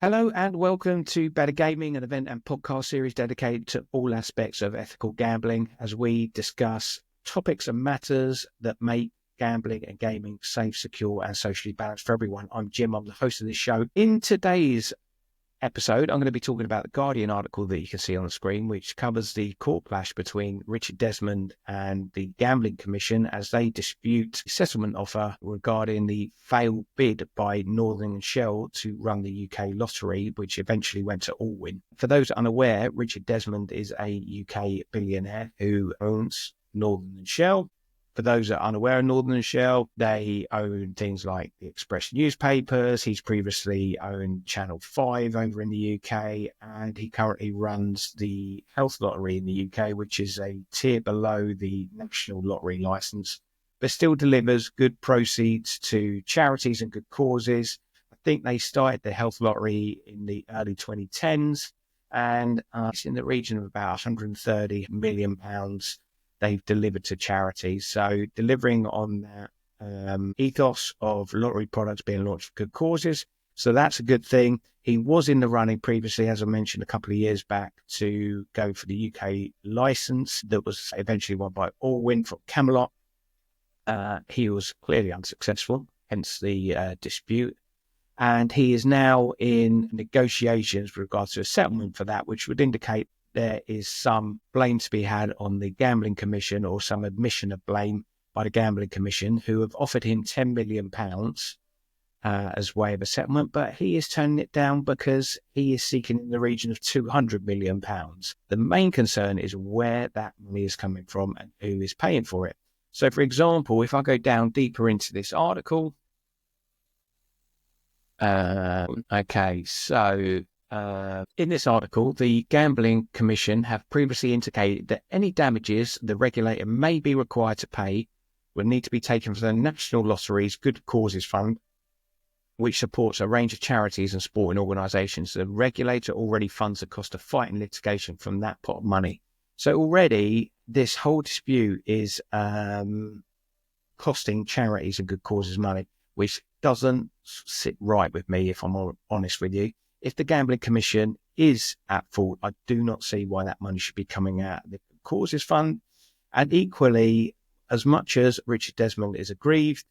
Hello and welcome to Better Gaming, an event and podcast series dedicated to all aspects of ethical gambling as we discuss topics and matters that make gambling and gaming safe, secure and socially balanced for everyone. I'm Jim, I'm the host of this show. In today's episode, I'm going to be talking about the Guardian article that you can see on the screen, which covers the court clash between Richard Desmond and the Gambling Commission as they dispute a settlement offer regarding the failed bid by Northern Shell to run the UK lottery, which eventually went to Allwyn. For those unaware, Richard Desmond is a UK billionaire who owns Northern Shell. For those that are unaware of Northern Shell, they own things like the Express newspapers. He's previously owned Channel 5 over in the UK, and he currently runs the Health Lottery in the UK, which is a tier below the National Lottery licence, but still delivers good proceeds to charities and good causes. I think they started the Health Lottery in the early 2010s, and it's in the region of about £130 million they've delivered to charities. So delivering on that ethos of lottery products being launched for good causes. So that's a good thing. He was in the running previously, as I mentioned a couple of years back, to go for the UK licence that was eventually won by Allwyn from Camelot. He was clearly unsuccessful, hence the dispute. And he is now in negotiations with regards to a settlement for that, which would indicate there is some blame to be had on the Gambling Commission, or some admission of blame by the Gambling Commission, who have offered him £10 million as way of a settlement, but he is turning it down because he is seeking in the region of £200 million. The main concern is where that money is coming from and who is paying for it. So, for example, if I go down deeper into this article, in this article, the Gambling Commission have previously indicated that any damages the regulator may be required to pay will need to be taken from the National Lottery's Good Causes Fund, which supports a range of charities and sporting organisations. The regulator already funds the cost of fighting litigation from that pot of money. So already this whole dispute is costing charities and good causes money, which doesn't sit right with me, if I'm honest with you. If the Gambling Commission is at fault, I do not see why that money should be coming out of the Causes Fund. And equally, as much as Richard Desmond is aggrieved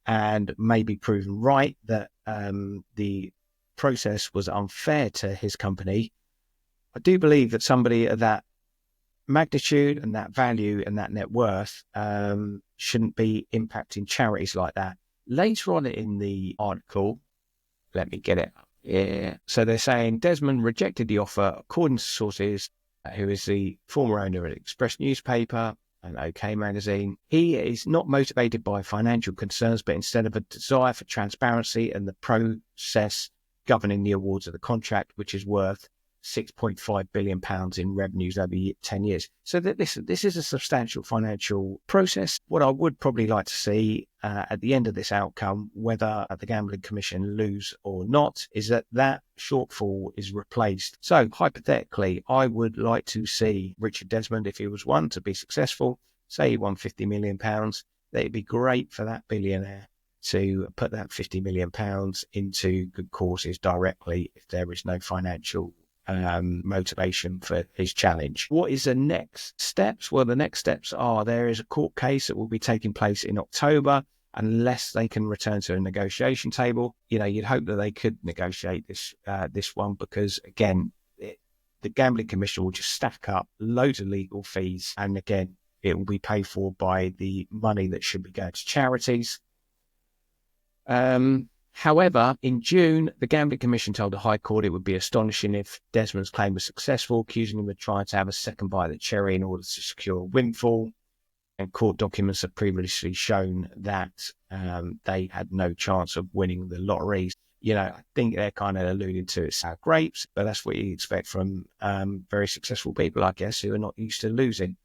and may be proven right that the process was unfair to his company, I do believe that somebody of that magnitude and that value and that net worth shouldn't be impacting charities like that. Later on in the article, let me get it up. Yeah. So they're saying Desmond rejected the offer according to sources, who is the former owner of the Express newspaper and OK magazine. He is not motivated by financial concerns, but instead of a desire for transparency and the process governing the awards of the contract, which is worth £6.5 billion in revenues over 10 years. So that this is a substantial financial process. What I would probably like to see at the end of this outcome, whether the Gambling Commission lose or not, is that shortfall is replaced. So hypothetically, I would like to see Richard Desmond, if he was one, to be successful, say he won £50 million, that it'd be great for that billionaire to put that £50 million into good causes directly if there is no financial motivation for his challenge. What is the next steps? Well, the next steps are there is a court case that will be taking place in October, unless they can return to a negotiation table. You know, you'd hope that they could negotiate this one, because again, the Gambling Commission will just stack up loads of legal fees, and again, it will be paid for by the money that should be going to charities. However, in June, the Gambling Commission told the High Court it would be astonishing if Desmond's claim was successful, accusing him of trying to have a second bite of the cherry in order to secure a windfall. And court documents have previously shown that they had no chance of winning the lotteries. You know, I think they're kind of alluding to it's sour grapes, but that's what you expect from very successful people, I guess, who are not used to losing.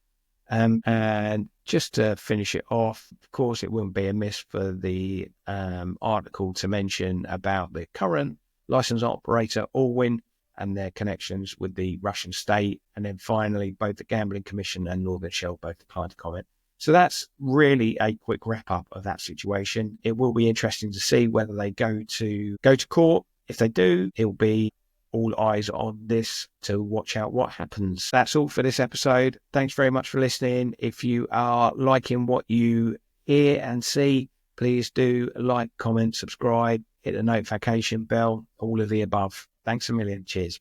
And just to finish it off, of course, it wouldn't be amiss for the article to mention about the current licensed operator, Allwyn, and their connections with the Russian state. And then finally, both the Gambling Commission and Northern Shell both declined to comment. So that's really a quick wrap up of that situation. It will be interesting to see whether they go to court If they do, it'll be all eyes on this to watch out what happens. That's all for this episode. Thanks very much for listening. If you are liking what you hear and see, please do like, comment, subscribe, hit the notification bell, all of the above. Thanks a million. Cheers.